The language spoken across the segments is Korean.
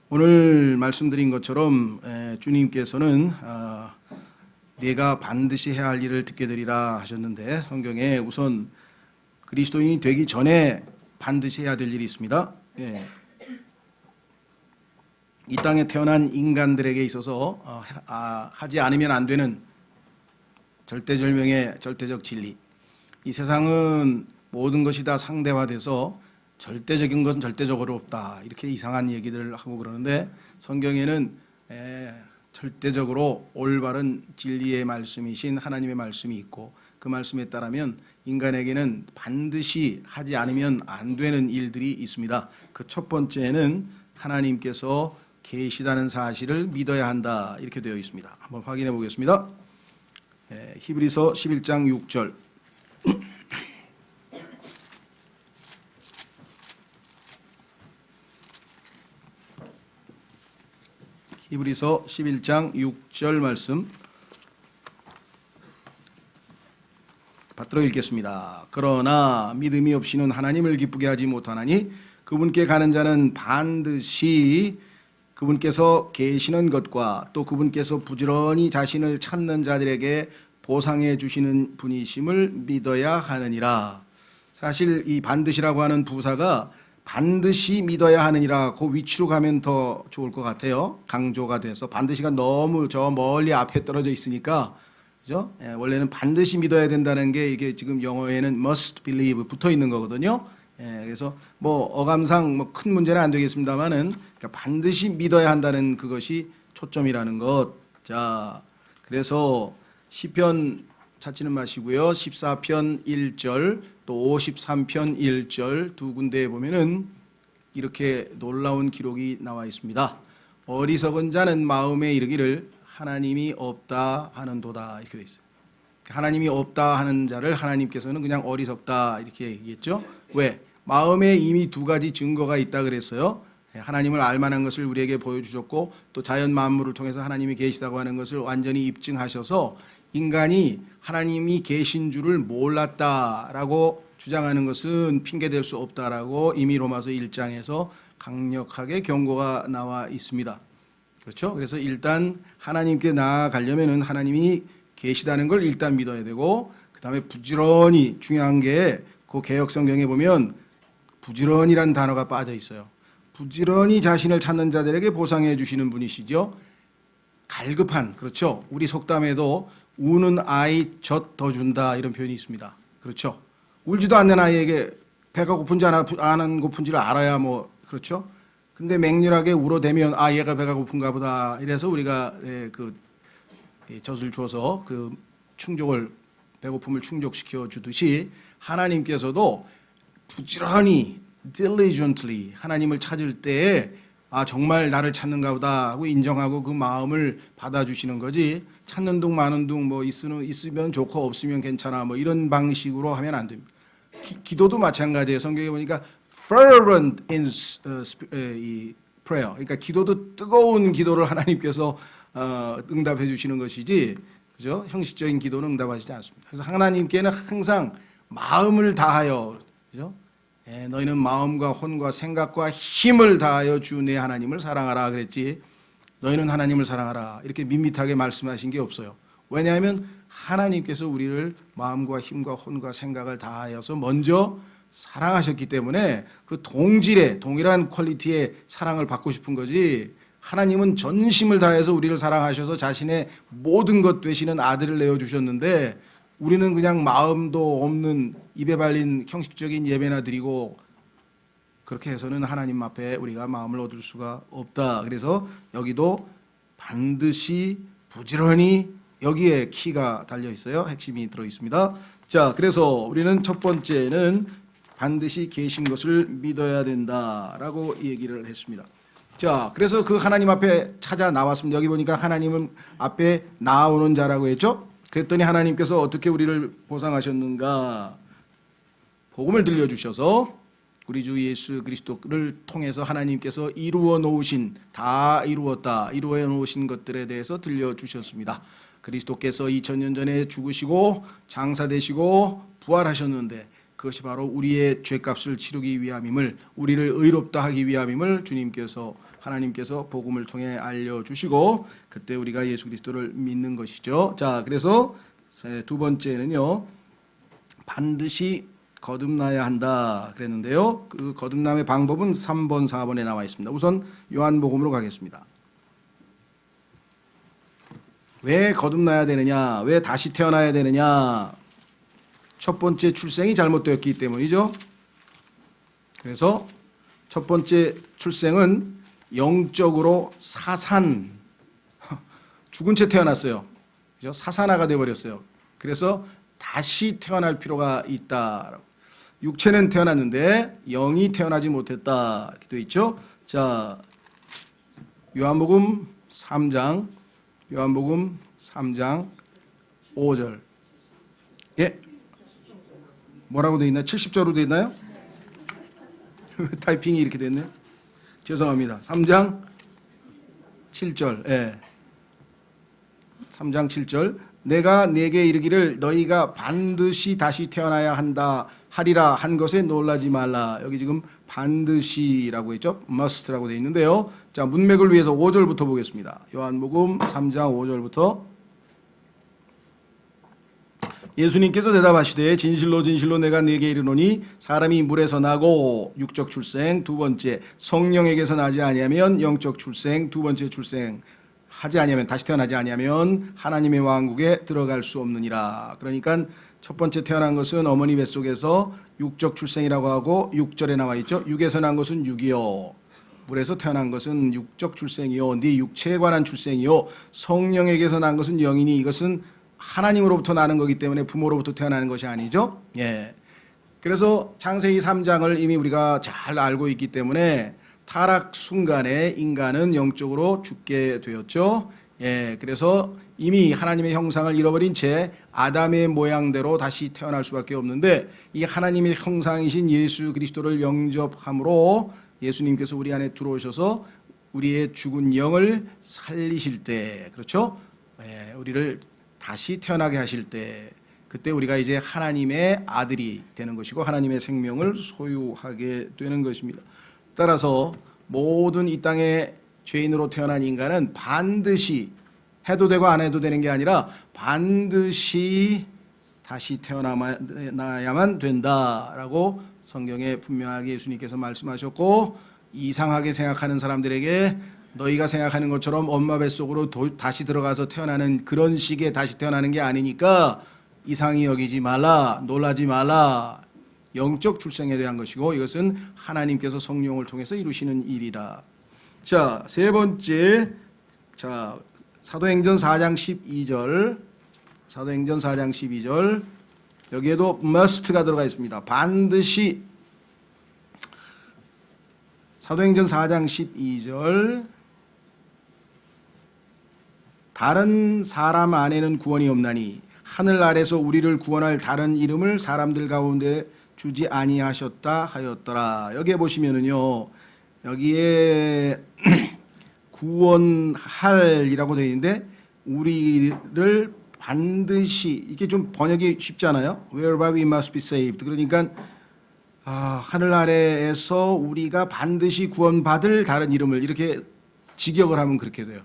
오늘 말씀드린 것처럼 주님께서는 내가 반드시 해야 할 일을 듣게 되리라 하셨는데, 성경에 우선 그리스도인이 되기 전에 반드시 해야 될 일이 있습니다. 이 땅에 태어난 인간들에게 있어서 하지 않으면 안 되는 절대절명의 절대적 진리. 이 세상은 모든 것이 다 상대화돼서 절대적인 것은 절대적으로 없다, 이렇게 이상한 얘기들을 하고 그러는데, 성경에는 절대적으로 올바른 진리의 말씀이신 하나님의 말씀이 있고, 그 말씀에 따르면 인간에게는 반드시 하지 않으면 안 되는 일들이 있습니다. 그 첫 번째는 하나님께서 계시다는 사실을 믿어야 한다, 이렇게 되어 있습니다. 한번 확인해 보겠습니다. 히브리서 11장 6절. 히브리서 11장 6절 말씀 받들어 읽겠습니다. 그러나 믿음이 없이는 하나님을 기쁘게 하지 못하나니 그분께 가는 자는 반드시 그분께서 계시는 것과 또 그분께서 부지런히 자신을 찾는 자들에게 보상해 주시는 분이심을 믿어야 하느니라. 사실 이 반드시라고 하는 부사가 반드시 믿어야 하느니라, 그 위치로 가면 더 좋을 것 같아요. 강조가 돼서 반드시가 너무 저 멀리 앞에 떨어져 있으니까, 그죠? 원래는 반드시 믿어야 된다는 게 이게 지금 영어에는 must believe 붙어 있는 거거든요. 그래서 뭐 어감상 뭐 큰 문제는 안 되겠습니다만은, 그러니까 반드시 믿어야 한다는 그것이 초점이라는 것. 자, 그래서 시편 찾지는 마시고요. 14편 1절 또 53편 1절 두 군데에 보면은 이렇게 놀라운 기록이 나와 있습니다. 어리석은 자는 마음에 이르기를 하나님이 없다 하는도다, 이렇게 돼 있어요. 하나님이 없다 하는 자를 하나님께서는 그냥 어리석다, 이렇게 얘기했죠. 왜? 마음에 이미 두 가지 증거가 있다 그랬어요. 하나님을 알만한 것을 우리에게 보여주셨고, 또 자연 만물을 통해서 하나님이 계시다고 하는 것을 완전히 입증하셔서 인간이 하나님이 계신 줄을 몰랐다라고 주장하는 것은 핑계될 수 없다라고 이미 로마서 1장에서 강력하게 경고가 나와 있습니다. 그렇죠? 그래서 일단 하나님께 나아가려면은 하나님이 계시다는 걸 일단 믿어야 되고, 그 다음에 부지런히, 중요한 게 그 개역 성경에 보면 부지런이란 단어가 빠져 있어요. 부지런히 자신을 찾는 자들에게 보상해 주시는 분이시죠. 갈급한, 그렇죠? 우리 속담에도 우는 아이 젖 더 준다, 이런 표현이 있습니다. 그렇죠? 울지도 않는 아이에게 배가 고픈지 안 고픈지를 알아야 뭐, 그렇죠? 근데 맹렬하게 울어대면 얘가 배가 고픈가 보다, 이래서 우리가 그 젖을 줘서 그 충족을, 배고픔을 충족시켜 주듯이 하나님께서도 부지런히 diligently 하나님을 찾을 때에 정말 나를 찾는가 보다 하고 인정하고 그 마음을 받아주시는 거지, 찾는 둥 마는 둥 뭐 있으면 좋고 없으면 괜찮아 뭐 이런 방식으로 하면 안 됩니다. 기도도 마찬가지예요. 성경에 보니까 fervent in prayer, 그러니까 기도도 뜨거운 기도를 하나님께서 응답해 주시는 것이지, 그죠? 형식적인 기도는 응답하시지 않습니다. 그래서 하나님께는 항상 마음을 다하여, 그죠? 너희는 마음과 혼과 생각과 힘을 다하여 주 내 하나님을 사랑하라 그랬지, 너희는 하나님을 사랑하라 이렇게 밋밋하게 말씀하신 게 없어요. 왜냐하면 하나님께서 우리를 마음과 힘과 혼과 생각을 다하여서 먼저 사랑하셨기 때문에 그 동질의 동일한 퀄리티의 사랑을 받고 싶은 거지, 하나님은 전심을 다해서 우리를 사랑하셔서 자신의 모든 것 되시는 아들을 내어주셨는데, 우리는 그냥 마음도 없는 입에 발린 형식적인 예배나 드리고, 그렇게 해서는 하나님 앞에 우리가 마음을 얻을 수가 없다. 그래서 여기도 반드시 부지런히, 여기에 키가 달려 있어요. 핵심이 들어 있습니다. 자, 그래서 우리는 첫 번째는 반드시 계신 것을 믿어야 된다라고 얘기를 했습니다. 자, 그래서 그 하나님 앞에 찾아 나왔습니다. 여기 보니까 하나님 앞에 나오는 자라고 했죠. 그랬더니 하나님께서 어떻게 우리를 보상하셨는가? 복음을 들려주셔서 우리 주 예수 그리스도를 통해서 하나님께서 이루어 놓으신, 다 이루었다, 이루어 놓으신 것들에 대해서 들려주셨습니다. 그리스도께서 2000년 전에 죽으시고 장사되시고 부활하셨는데, 그 그것이 바로 우리의 죄값을 치르기 위함임을, 우리를 의롭다 하기 위함임을 하나님께서 복음을 통해 알려주시고 그때 우리가 예수 그리스도를 믿는 것이죠. 자, 그래서 두 번째는요, 반드시 거듭나야 한다 그랬는데요. 그 거듭남의 방법은 3번, 4번에 나와 있습니다. 우선 요한복음으로 가겠습니다. 왜 거듭나야 되느냐? 왜 다시 태어나야 되느냐? 첫 번째 출생이 잘못되었기 때문이죠. 그래서 첫 번째 출생은 영적으로 죽은 채 태어났어요. 그죠? 사산아가 되어버렸어요. 그래서 다시 태어날 필요가 있다. 육체는 태어났는데 영이 태어나지 못했다. 이렇게 되어 있죠. 자, 요한복음 3장 5절. 예? 뭐라고 되어 있나요? 70절로 되어 있나요? 타이핑이 이렇게 됐네. 죄송합니다. 3장 7절. 예. 3장 7절. 내가 네게 이르기를 너희가 반드시 다시 태어나야 하리라 한 것에 놀라지 말라. 여기 지금 반드시라고 했죠. must라고 되어 있는데요. 자, 문맥을 위해서 5절부터 보겠습니다. 요한복음 3장 5절부터. 예수님께서 대답하시되 진실로 진실로 내가 네게 이르노니 사람이 물에서 나고 육적 출생 두 번째, 성령에게서 나지 아니하면 영적 출생 두 번째 출생 하지 아니하면, 다시 태어나지 아니하면 하나님의 왕국에 들어갈 수 없느니라. 그러니까 첫 번째 태어난 것은 어머니 뱃속에서 육적 출생이라고 하고 6절에 나와 있죠. 육에서 난 것은 육이요, 물에서 태어난 것은 육적 출생이요, 네 육체에 관한 출생이요, 성령에게서 난 것은 영이니 이것은 하나님으로부터 나는 거기 때문에 부모로부터 태어나는 것이 아니죠. 예. 그래서 창세기 3장을 이미 우리가 잘 알고 있기 때문에 타락 순간에 인간은 영적으로 죽게 되었죠. 예. 그래서 이미 하나님의 형상을 잃어버린 채 아담의 모양대로 다시 태어날 수밖에 없는데, 이 하나님의 형상이신 예수 그리스도를 영접함으로 예수님께서 우리 안에 들어오셔서 우리의 죽은 영을 살리실 때, 그렇죠? 예. 우리를 다시 태어나게 하실 때, 그때 우리가 이제 하나님의 아들이 되는 것이고 하나님의 생명을 소유하게 되는 것입니다. 따라서 모든 이 땅에 죄인으로 태어난 인간은 반드시, 해도 되고 안 해도 되는 게 아니라 반드시 다시 태어나야만 된다라고 성경에 분명하게 예수님께서 말씀하셨고, 이상하게 생각하는 사람들에게 너희가 생각하는 것처럼 엄마 뱃속으로 다시 들어가서 태어나는 그런 식의 다시 태어나는 게 아니니까 이상히 여기지 말라, 놀라지 말라. 영적 출생에 대한 것이고 이것은 하나님께서 성령을 통해서 이루시는 일이라. 자, 세 번째, 자, 사도행전 4장 12절, 사도행전 4장 12절, 여기에도 must가 들어가 있습니다. 반드시. 사도행전 4장 12절, 다른 사람 안에는 구원이 없나니 하늘 아래서 우리를 구원할 다른 이름을 사람들 가운데 주지 아니하셨다 하였더라. 여기에 보시면은요, 여기에 구원할이라고 되어 있는데 우리를 반드시, 이게 좀 번역이 쉽잖아요. Whereby we must be saved. 그러니까 하늘 아래에서 우리가 반드시 구원받을 다른 이름을, 이렇게 직역을 하면 그렇게 돼요.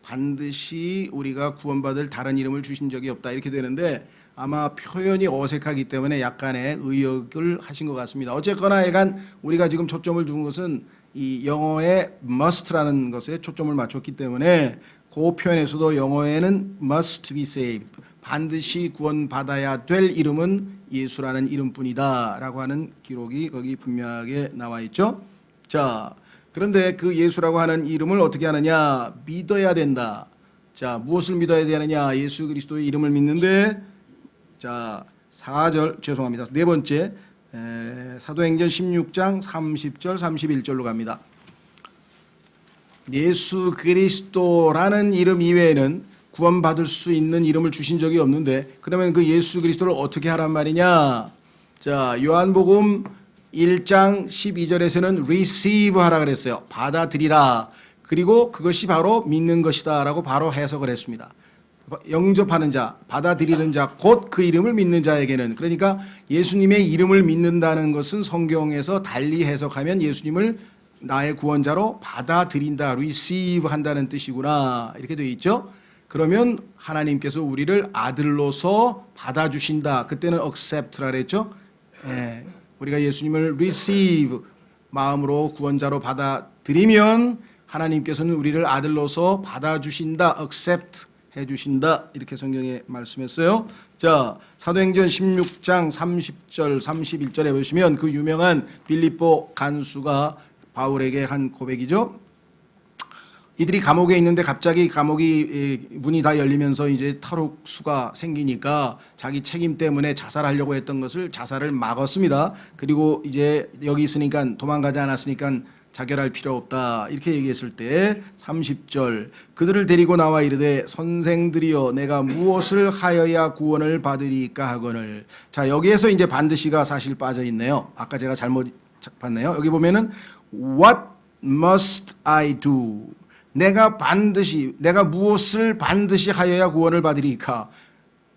반드시 우리가 구원받을 다른 이름을 주신 적이 없다, 이렇게 되는데 아마 표현이 어색하기 때문에 약간의 의역을 하신 것 같습니다. 어쨌거나 약간 우리가 지금 초점을 둔 것은 이 영어의 must라는 것에 초점을 맞췄기 때문에 그 표현에서도 영어에는 must be saved, 반드시 구원받아야 될 이름은 예수라는 이름뿐이다 라고 하는 기록이 거기 분명하게 나와 있죠. 자, 그런데 그 예수라고 하는 이름을 어떻게 하느냐? 믿어야 된다. 자, 무엇을 믿어야 되느냐? 예수 그리스도의 이름을 믿는데, 자, 4절, 죄송합니다. 네 번째, 사도행전 16장 30절 31절로 갑니다. 예수 그리스도라는 이름 이외에는 구원받을 수 있는 이름을 주신 적이 없는데, 그러면 그 예수 그리스도를 어떻게 하란 말이냐? 자, 요한복음 1장 12절에서는 receive 하라 그랬어요. 받아들이라. 그리고 그것이 바로 믿는 것이다 라고 바로 해석을 했습니다. 영접하는 자, 받아들이는 자, 곧 그 이름을 믿는 자에게는, 그러니까 예수님의 이름을 믿는다는 것은 성경에서 달리 해석하면 예수님을 나의 구원자로 받아들인다, receive 한다는 뜻이구나, 이렇게 되어 있죠. 그러면 하나님께서 우리를 아들로서 받아주신다. 그때는 accept라 그랬죠. 예, 우리가 예수님을 receive, 마음으로 구원자로 받아들이면 하나님께서는 우리를 아들로서 받아주신다, accept 해주신다, 이렇게 성경에 말씀했어요. 자, 사도행전 16장 30절 31절에 보시면 그 유명한 빌립보 간수가 바울에게 한 고백이죠. 이들이 감옥에 있는데 갑자기 감옥이 문이 다 열리면서 이제 탈옥수가 생기니까 자기 책임 때문에 자살하려고 했던 것을 자살을 막았습니다. 그리고 이제 여기 있으니까, 도망가지 않았으니까 자결할 필요 없다, 이렇게 얘기했을 때 30절 그들을 데리고 나와 이르되 선생들이여 내가 무엇을 하여야 구원을 받으리까 하거늘. 자, 여기에서 이제 반드시가 사실 빠져 있네요. 아까 제가 잘못 봤네요. 여기 보면은 What must I do? 내가 무엇을 반드시 하여야 구원을 받으리까?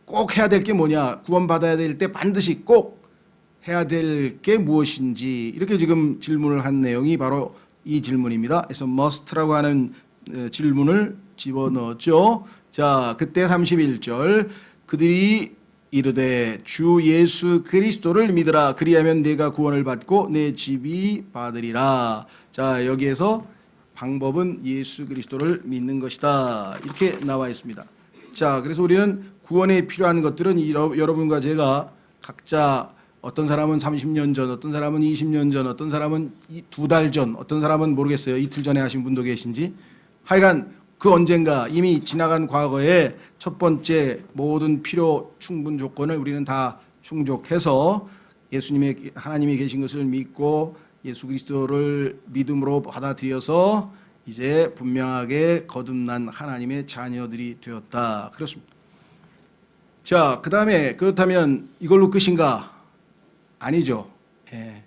꼭 해야 될 게 뭐냐? 구원받아야 될 때 반드시 꼭 해야 될 게 무엇인지, 이렇게 지금 질문을 한 내용이 바로 이 질문입니다. 그래서 must라고 하는 질문을 집어넣었죠. 자, 그때 31절 그들이 이르되 주 예수 그리스도를 믿으라. 그리하면 네가 구원을 받고 내 집이 받으리라. 자, 여기에서 방법은 예수 그리스도를 믿는 것이다, 이렇게 나와 있습니다. 자, 그래서 우리는 구원에 필요한 것들은 여러분과 제가 각자, 어떤 사람은 30년 전, 어떤 사람은 20년 전, 어떤 사람은 2달 전, 어떤 사람은 모르겠어요, 이틀 전에 하신 분도 계신지, 하여간 그 언젠가 이미 지나간 과거에 첫 번째 모든 필요 충분 조건을 우리는 다 충족해서 예수님의, 하나님이 계신 것을 믿고 예수 그리스도를 믿음으로 받아들여서 이제 분명하게 거듭난 하나님의 자녀들이 되었다, 그렇습니다. 자, 그 다음에 그렇다면 이걸로 끝인가? 아니죠. 예.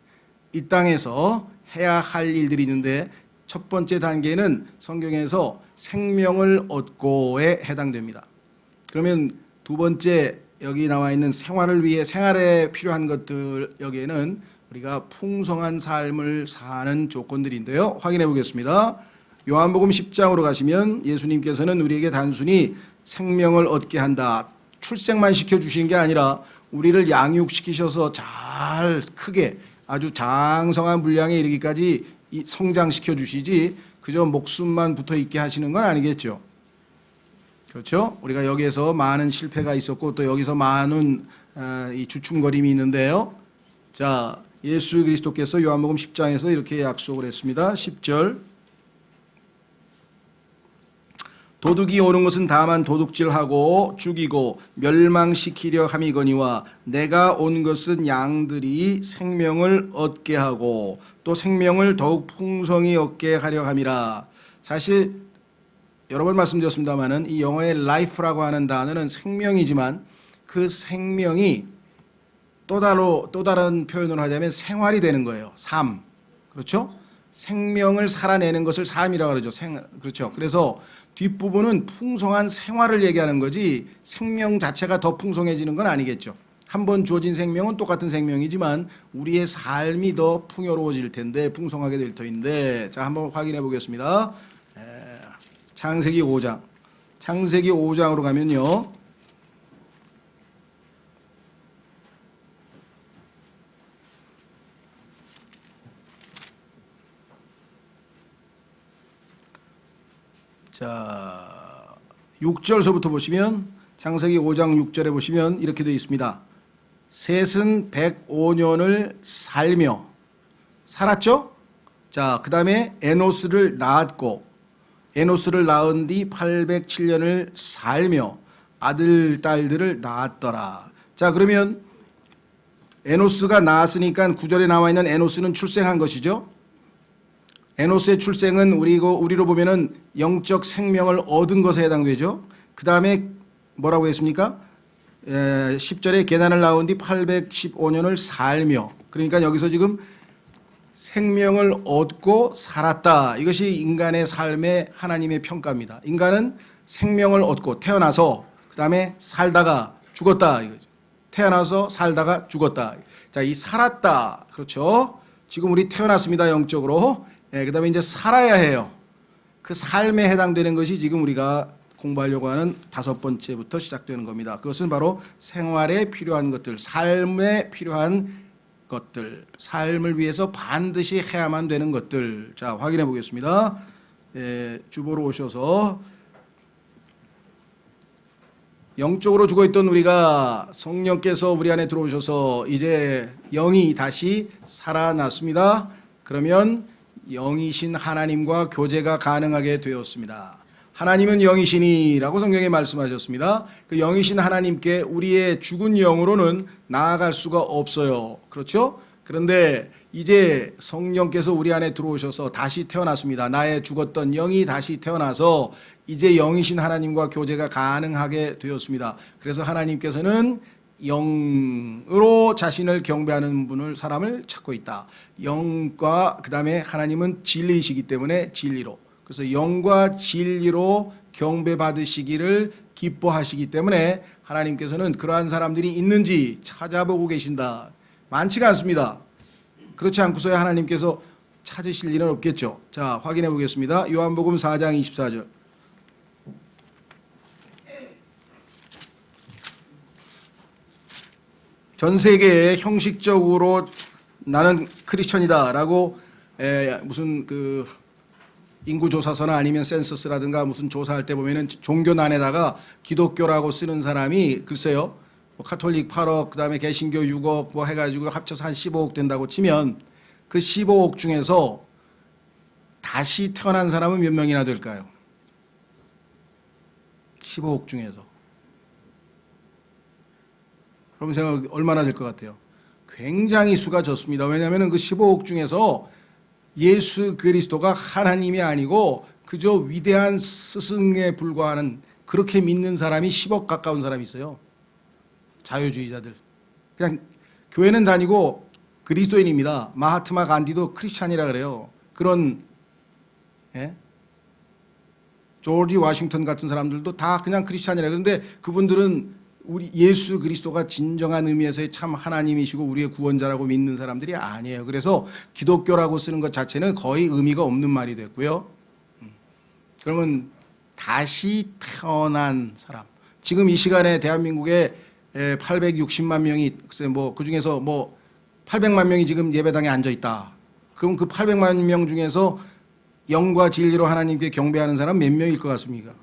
이 땅에서 해야 할 일들이 있는데 첫 번째 단계는 성경에서 생명을 얻고에 해당됩니다. 그러면 두 번째, 여기 나와 있는 생활을 위해, 생활에 필요한 것들, 여기에는 우리가 풍성한 삶을 사는 조건들인데요. 확인해 보겠습니다. 요한복음 10장으로 가시면 예수님께서는 우리에게 단순히 생명을 얻게 한다, 출생만 시켜주시는 게 아니라 우리를 양육시키셔서 잘 크게 아주 장성한 분량에 이르기까지 성장시켜 주시지 그저 목숨만 붙어 있게 하시는 건 아니겠죠. 그렇죠? 우리가 여기에서 많은 실패가 있었고 또 여기서 많은 이 주춤거림이 있는데요. 자, 예수 그리스도께서 요한복음 10장에서 이렇게 약속을 했습니다. 10절 도둑이 오는 것은 다만 도둑질하고 죽이고 멸망시키려 함이거니와 내가 온 것은 양들이 생명을 얻게 하고 또 생명을 더욱 풍성히 얻게 하려 함이라. 사실 여러 번 말씀드렸습니다마는 이 영어의 life라고 하는 단어는 생명이지만 그 생명이 또 다른 표현으로 하자면 생활이 되는 거예요. 삶. 그렇죠? 생명을 살아내는 것을 삶이라고 그러죠. 그렇죠. 그래서 뒷부분은 풍성한 생활을 얘기하는 거지 생명 자체가 더 풍성해지는 건 아니겠죠. 한 번 주어진 생명은 똑같은 생명이지만 우리의 삶이 더 풍요로워질 텐데, 풍성하게 될 터인데, 자, 한번 확인해 보겠습니다. 창세기 5장. 창세기 5장으로 가면요. 자, 6절서부터 보시면, 창세기 5장 6절에 보시면 이렇게 되어 있습니다. 셋은 105년을 살았죠? 자, 그 다음에 에노스를 낳았고, 에노스를 낳은 뒤 807년을 살며 아들, 딸들을 낳았더라. 자, 그러면 에노스가 낳았으니까 9절에 나와 있는 에노스는 출생한 것이죠. 에노스의 출생은 우리로 보면은 영적 생명을 얻은 것에 해당되죠. 그 다음에 뭐라고 했습니까? 10절에 게난을 낳은 뒤 815년을 살며, 그러니까 여기서 지금 생명을 얻고 살았다. 이것이 인간의 삶의 하나님의 평가입니다. 인간은 생명을 얻고 태어나서 그다음에 살다가 죽었다 이거죠. 태어나서 살다가 죽었다. 자, 이 살았다. 그렇죠? 지금 우리 태어났습니다. 영적으로. 그다음에 이제 살아야 해요. 그 삶에 해당되는 것이 지금 우리가 공부하려고 하는 5번째부터 시작되는 겁니다. 그것은 바로 생활에 필요한 것들, 삶에 필요한 것들, 삶을 위해서 반드시 해야만 되는 것들. 자, 확인해 보겠습니다. 주보로 오셔서 영적으로 죽어있던 우리가 성령께서 우리 안에 들어오셔서 이제 영이 다시 살아났습니다. 그러면 영이신 하나님과 교제가 가능하게 되었습니다. 하나님은 영이시니라고 성경에 말씀하셨습니다. 그 영이신 하나님께 우리의 죽은 영으로는 나아갈 수가 없어요. 그렇죠? 그런데 이제 성령께서 우리 안에 들어오셔서 다시 태어났습니다. 나의 죽었던 영이 다시 태어나서 이제 영이신 하나님과 교제가 가능하게 되었습니다. 그래서 하나님께서는 영으로 자신을 경배하는 사람을 찾고 있다. 영과 그다음에 하나님은 진리이시기 때문에 진리로. 그래서 영과 진리로 경배받으시기를 기뻐하시기 때문에 하나님께서는 그러한 사람들이 있는지 찾아보고 계신다. 많지가 않습니다. 그렇지 않고서야 하나님께서 찾으실 일은 없겠죠. 자, 확인해 보겠습니다. 요한복음 4장 24절. 전 세계에 형식적으로 나는 크리스천이다라고 무슨 그 인구조사서나 아니면 센서스라든가 무슨 조사할 때 보면은 종교난에다가 기독교라고 쓰는 사람이 글쎄요, 뭐 카톨릭 8억, 그다음에 개신교 6억 뭐 해가지고 합쳐서 한 15억 된다고 치면 그 15억 중에서 다시 태어난 사람은 몇 명이나 될까요? 15억 중에서. 여러분 생각 얼마나 될 것 같아요? 굉장히 수가 적습니다. 왜냐하면 그 15억 중에서 예수 그리스도가 하나님이 아니고 그저 위대한 스승에 불과하는 그렇게 믿는 사람이 10억 가까운 사람이 있어요. 자유주의자들. 그냥 교회는 다니고 그리스도인입니다. 마하트마 간디도 크리스찬이라 그래요. 그런 조지 워싱턴 같은 사람들도 다 그냥 크리스찬이라. 그런데 그분들은 우리 예수 그리스도가 진정한 의미에서의 참 하나님이시고 우리의 구원자라고 믿는 사람들이 아니에요. 그래서 기독교라고 쓰는 것 자체는 거의 의미가 없는 말이 됐고요. 그러면 다시 태어난 사람. 지금 이 시간에 대한민국에 860만 명이 글쎄 뭐 그중에서 뭐 800만 명이 지금 예배당에 앉아 있다. 그럼 그 800만 명 중에서 영과 진리로 하나님께 경배하는 사람 몇 명일 것 같습니까?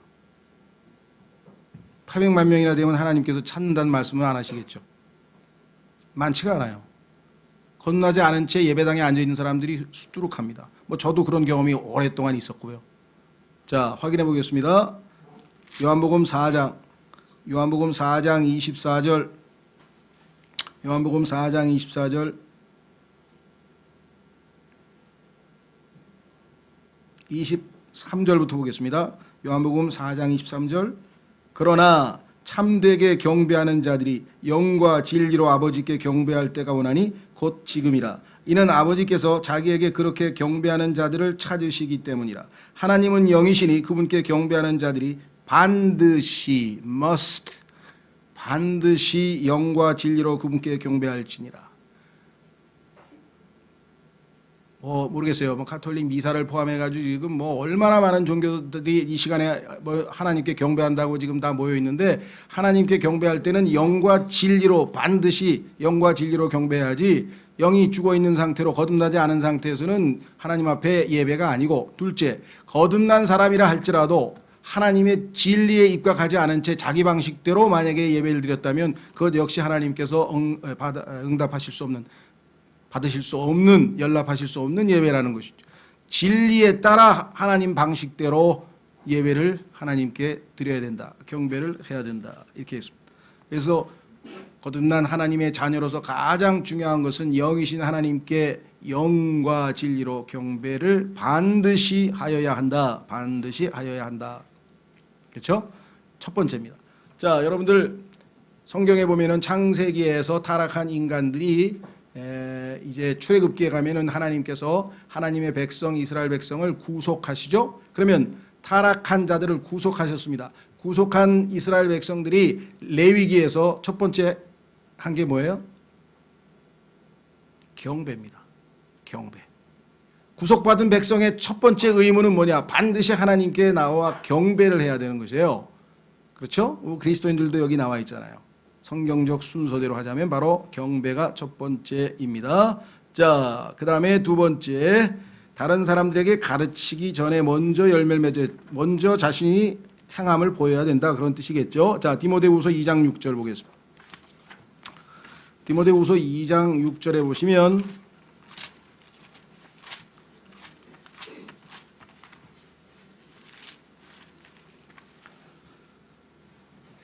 800만 명이나 되면 하나님께서 찾는다는 말씀은 안 하시겠죠. 많지가 않아요. 거듭나지 않은 채 예배당에 앉아있는 사람들이 수두룩합니다. 뭐 저도 그런 경험이 오랫동안 있었고요. 자, 확인해 보겠습니다. 요한복음 4장 24절. 요한복음 4장 24절. 23절부터 보겠습니다. 요한복음 4장 23절. 그러나 참되게 경배하는 자들이 영과 진리로 아버지께 경배할 때가 오나니 곧 지금이라. 이는 아버지께서 자기에게 그렇게 경배하는 자들을 찾으시기 때문이라. 하나님은 영이시니 그분께 경배하는 자들이 반드시 반드시 영과 진리로 그분께 경배할지니라. 뭐 모르겠어요. 뭐 가톨릭 미사를 포함해가지고 지금 뭐 얼마나 많은 종교들이 이 시간에 뭐 하나님께 경배한다고 지금 다 모여 있는데, 하나님께 경배할 때는 영과 진리로 반드시 영과 진리로 경배해야지, 영이 죽어 있는 상태로 거듭나지 않은 상태에서는 하나님 앞에 예배가 아니고, 둘째, 거듭난 사람이라 할지라도 하나님의 진리에 입각하지 않은 채 자기 방식대로 만약에 예배를 드렸다면 그것 역시 하나님께서 응답하실 수 없는, 받으실 수 없는, 연락하실 수 없는 예배라는 것이죠. 진리에 따라 하나님 방식대로 예배를 하나님께 드려야 된다. 경배를 해야 된다. 이렇게 했습니다. 그래서 거듭난 하나님의 자녀로서 가장 중요한 것은 영이신 하나님께 영과 진리로 경배를 반드시 하여야 한다. 반드시 하여야 한다. 그렇죠? 첫 번째입니다. 자, 여러분들 성경에 보면은 창세기에서 타락한 인간들이 이제 출애굽기에 가면은 하나님께서 하나님의 백성 이스라엘 백성을 구속하시죠. 그러면 타락한 자들을 구속하셨습니다. 구속한 이스라엘 백성들이 레위기에서 첫 번째 한 게 뭐예요? 경배입니다. 경배. 구속받은 백성의 첫 번째 의무는 뭐냐? 반드시 하나님께 나와 경배를 해야 되는 것이에요. 그렇죠? 그리스도인들도 여기 나와 있잖아요. 성경적 순서대로 하자면 바로 경배가 첫 번째입니다. 자, 그 다음에 두 번째, 다른 사람들에게 가르치기 전에 먼저 열매를 맺어, 먼저 자신이 행함을 보여야 된다, 그런 뜻이겠죠. 자, 디모데후서 2장 6절 보겠습니다. 디모데후서 2장 6절에 보시면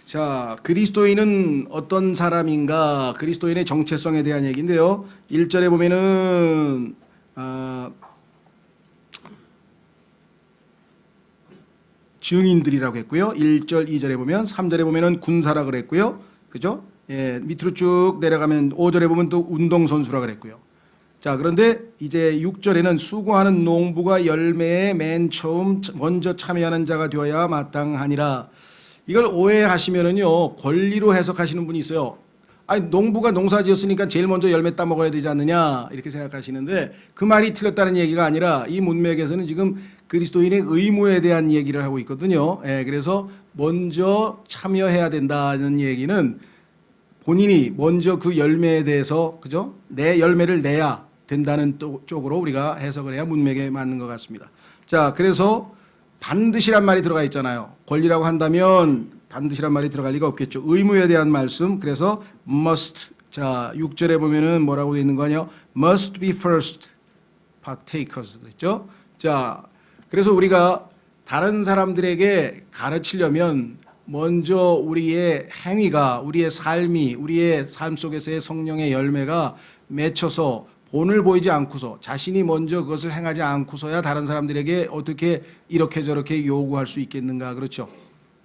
자, 그리스도인은 어떤 사람인가? 그리스도인의 정체성에 대한 얘기인데요. 1절에 보면은 증인들이라고 했고요. 1절, 2절에 보면, 3절에 보면은 군사라 그랬고요. 그죠? 예, 밑으로 쭉 내려가면 5절에 보면 또 운동선수라 그랬고요. 자, 그런데 이제 6절에는 수고하는 농부가 열매에 맨 처음 먼저 참여하는 자가 되어야 마땅하니라. 이걸 오해하시면은요, 권리로 해석하시는 분이 있어요. 아니, 농부가 농사 지었으니까 제일 먼저 열매 따 먹어야 되지 않느냐, 이렇게 생각하시는데 그 말이 틀렸다는 얘기가 아니라 이 문맥에서는 지금 그리스도인의 의무에 대한 얘기를 하고 있거든요. 예, 그래서 먼저 참여해야 된다는 얘기는 본인이 먼저 그 열매에 대해서, 그죠? 내 열매를 내야 된다는 쪽으로 우리가 해석을 해야 문맥에 맞는 것 같습니다. 자, 그래서 반드시란 말이 들어가 있잖아요. 권리라고 한다면 반드시란 말이 들어갈 리가 없겠죠. 의무에 대한 말씀. 그래서 must. 자, 6절에 보면은 뭐라고 되어 있는 거냐? must be first partakers. 그랬죠? 자, 그래서 우리가 다른 사람들에게 가르치려면 먼저 우리의 행위가, 우리의 삶이, 우리의 삶 속에서의 성령의 열매가 맺혀서 본을 보이지 않고서 자신이 먼저 그것을 행하지 않고서야 다른 사람들에게 어떻게 이렇게 저렇게 요구할 수 있겠는가. 그렇죠?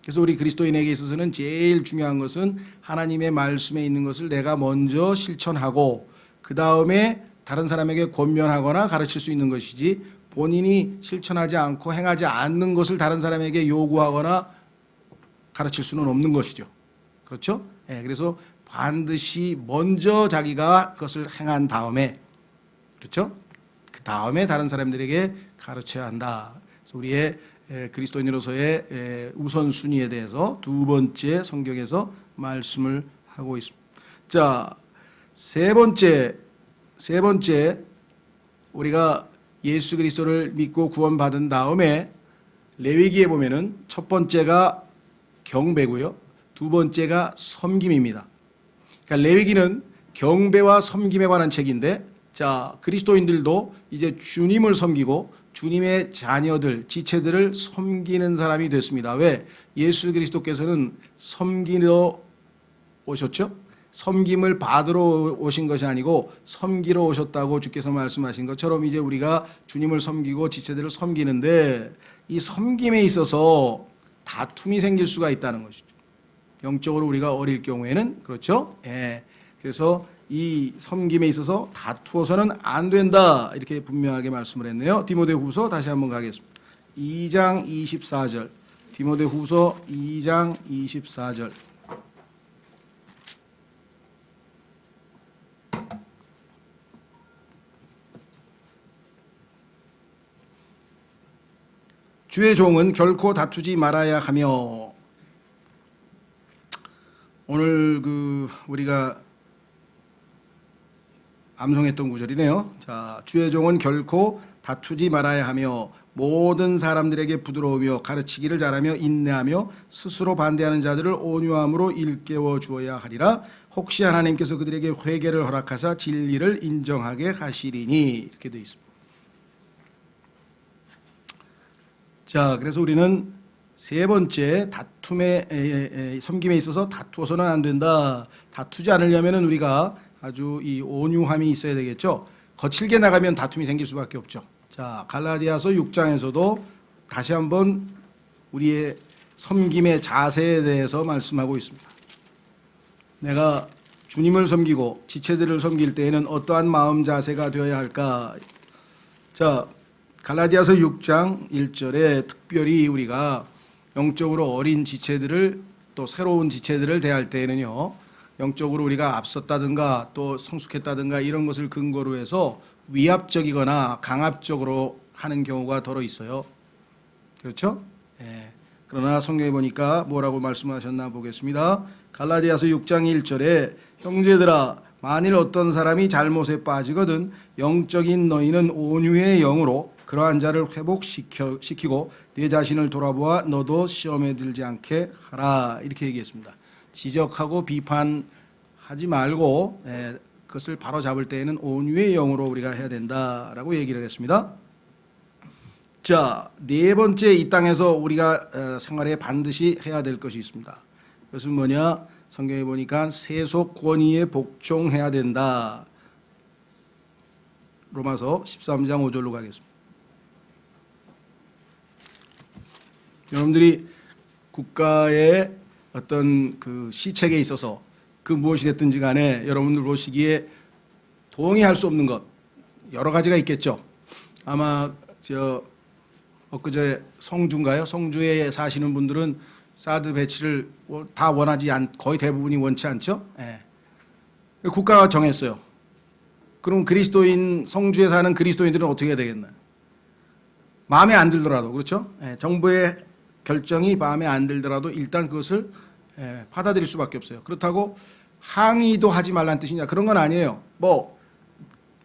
그래서 우리 그리스도인에게 있어서는 제일 중요한 것은 하나님의 말씀에 있는 것을 내가 먼저 실천하고 그 다음에 다른 사람에게 권면하거나 가르칠 수 있는 것이지, 본인이 실천하지 않고 행하지 않는 것을 다른 사람에게 요구하거나 가르칠 수는 없는 것이죠. 그렇죠? 예, 그래서 반드시 먼저 자기가 그것을 행한 다음에, 그렇죠? 그 다음에 다른 사람들에게 가르쳐야 한다. 그래서 우리의 그리스도인으로서의 우선순위에 대해서 두 번째 성경에서 말씀을 하고 있습니다. 자, 세 번째 우리가 예수 그리스도를 믿고 구원받은 다음에 레위기에 보면은 첫 번째가 경배고요. 두 번째가 섬김입니다. 그러니까 레위기는 경배와 섬김에 관한 책인데, 자, 그리스도인들도 이제 주님을 섬기고 주님의 자녀들, 지체들을 섬기는 사람이 됐습니다. 왜? 예수 그리스도께서는 섬기러 오셨죠? 섬김을 받으러 오신 것이 아니고 섬기러 오셨다고 주께서 말씀하신 것처럼 이제 우리가 주님을 섬기고 지체들을 섬기는데, 이 섬김에 있어서 다툼이 생길 수가 있다는 것이죠. 영적으로 우리가 어릴 경우에는, 그렇죠? 예. 그래서 이 섬김에 있어서 다투어서는 안 된다, 이렇게 분명하게 말씀을 했네요. 디모데후서 다시 한번 가겠습니다. 2장 24절. 디모데후서 2장 24절. 주의 종은 결코 다투지 말아야 하며. 오늘 우리가 암송했던 구절이네요. 자, 주의 종은 결코 다투지 말아야 하며 모든 사람들에게 부드러우며 가르치기를 잘하며 인내하며 스스로 반대하는 자들을 온유함으로 일깨워 주어야 하리라. 혹시 하나님께서 그들에게 회개를 허락하사 진리를 인정하게 하시리니. 이렇게 되어 있습니다. 자, 그래서 우리는 세 번째, 다툼의 섬김에 있어서 다투어서는 안 된다. 다투지 않으려면 우리가 아주 이 온유함이 있어야 되겠죠. 거칠게 나가면 다툼이 생길 수밖에 없죠. 자, 갈라디아서 6장에서도 다시 한번 우리의 섬김의 자세에 대해서 말씀하고 있습니다. 내가 주님을 섬기고 지체들을 섬길 때에는 어떠한 마음 자세가 되어야 할까? 자, 갈라디아서 6장 1절에 특별히 우리가 영적으로 어린 지체들을 또 새로운 지체들을 대할 때에는요, 영적으로 우리가 앞섰다든가 또 성숙했다든가 이런 것을 근거로 해서 위압적이거나 강압적으로 하는 경우가 더러 있어요. 그렇죠? 예. 그러나 성경에 보니까 뭐라고 말씀하셨나 보겠습니다. 갈라디아서 6장 1절에 형제들아 만일 어떤 사람이 잘못에 빠지거든 영적인 너희는 온유의 영으로 그러한 자를 회복시키고 내 자신을 돌아보아 너도 시험에 들지 않게 하라 이렇게 얘기했습니다. 지적하고 비판하지 말고 그것을 바로잡을 때에는 온유의 영으로 우리가 해야 된다라고 얘기를 했습니다. 자, 네 번째 이 땅에서 우리가 생활에 반드시 해야 될 것이 있습니다. 그것은 뭐냐? 성경에 보니까 세속 권위에 복종해야 된다. 로마서 13장 5절로 가겠습니다. 여러분들이 국가의 어떤 그 시책에 있어서 그 무엇이 됐든지 간에 여러분들 보시기에 동의할 수 없는 것 여러 가지가 있겠죠. 아마 엊그제 성주인가요? 성주에 사시는 분들은 사드 배치를 다 거의 대부분이 원치 않죠. 예. 국가가 정했어요. 그럼 성주에 사는 그리스도인들은 어떻게 해야 되겠나요? 마음에 안 들더라도, 그렇죠? 예. 정부의 결정이 마음에 안 들더라도 일단 그것을 받아들일 수밖에 없어요. 그렇다고 항의도 하지 말라는 뜻이냐? 그런 건 아니에요.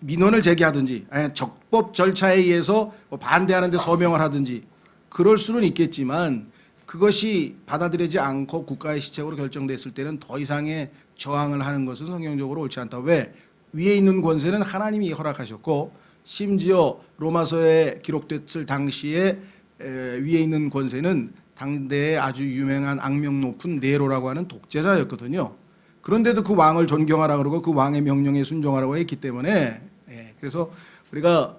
민원을 제기하든지 적법 절차에 의해서 반대하는데 서명을 하든지 그럴 수는 있겠지만 그것이 받아들이지 않고 국가의 시책으로 결정됐을 때는 더 이상의 저항을 하는 것은 성경적으로 옳지 않다. 왜? 위에 있는 권세는 하나님이 허락하셨고 심지어 로마서에 기록됐을 당시에 위에 있는 권세는 당대에 아주 유명한 악명 높은 네로라고 하는 독재자였거든요. 그런데도 그 왕을 존경하라 그러고 그 왕의 명령에 순종하라고 했기 때문에 그래서 우리가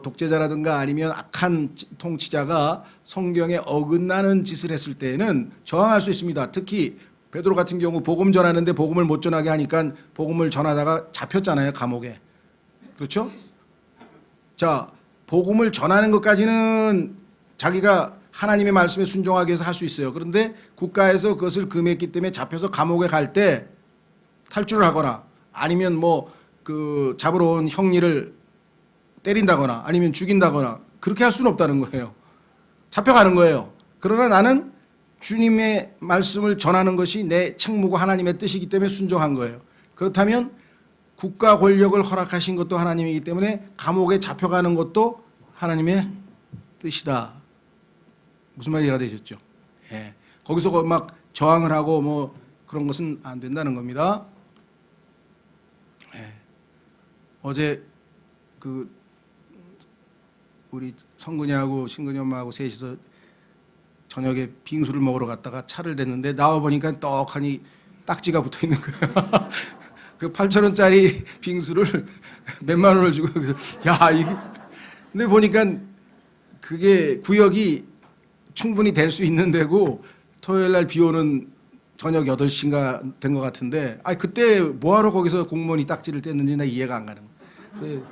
독재자라든가 아니면 악한 통치자가 성경에 어긋나는 짓을 했을 때에는 저항할 수 있습니다. 특히 베드로 같은 경우 복음 전하는데 복음을 못 전하게 하니까 복음을 전하다가 잡혔잖아요, 감옥에. 그렇죠? 자, 복음을 전하는 것까지는 자기가 하나님의 말씀에 순종하기 위해서 할 수 있어요. 그런데 국가에서 그것을 금했기 때문에 잡혀서 감옥에 갈 때 탈주를 하거나 아니면 잡으러 온 형리를 때린다거나 아니면 죽인다거나 그렇게 할 수는 없다는 거예요. 잡혀가는 거예요. 그러나 나는 주님의 말씀을 전하는 것이 내 책무고 하나님의 뜻이기 때문에 순종한 거예요. 그렇다면 국가 권력을 허락하신 것도 하나님이기 때문에 감옥에 잡혀가는 것도 하나님의 뜻이다. 무슨 말이 이해가 되셨죠? 예. 거기서 막 저항을 하고 그런 것은 안 된다는 겁니다. 예. 어제 우리 성근이하고 신근이 엄마하고 셋이서 저녁에 빙수를 먹으러 갔다가 차를 댔는데 나와 보니까 떡하니 딱지가 붙어 있는 거예요. 그 8,000원짜리 빙수를 몇만 원을 주고 이게 근데 보니까 그게 구역이 충분히 될 수 있는 데고 토요일 날 비 오는 저녁 8시인가 된 것 같은데 그때 뭐하러 거기서 공무원이 딱지를 뗐는지 나 이해가 안 가는 거예요.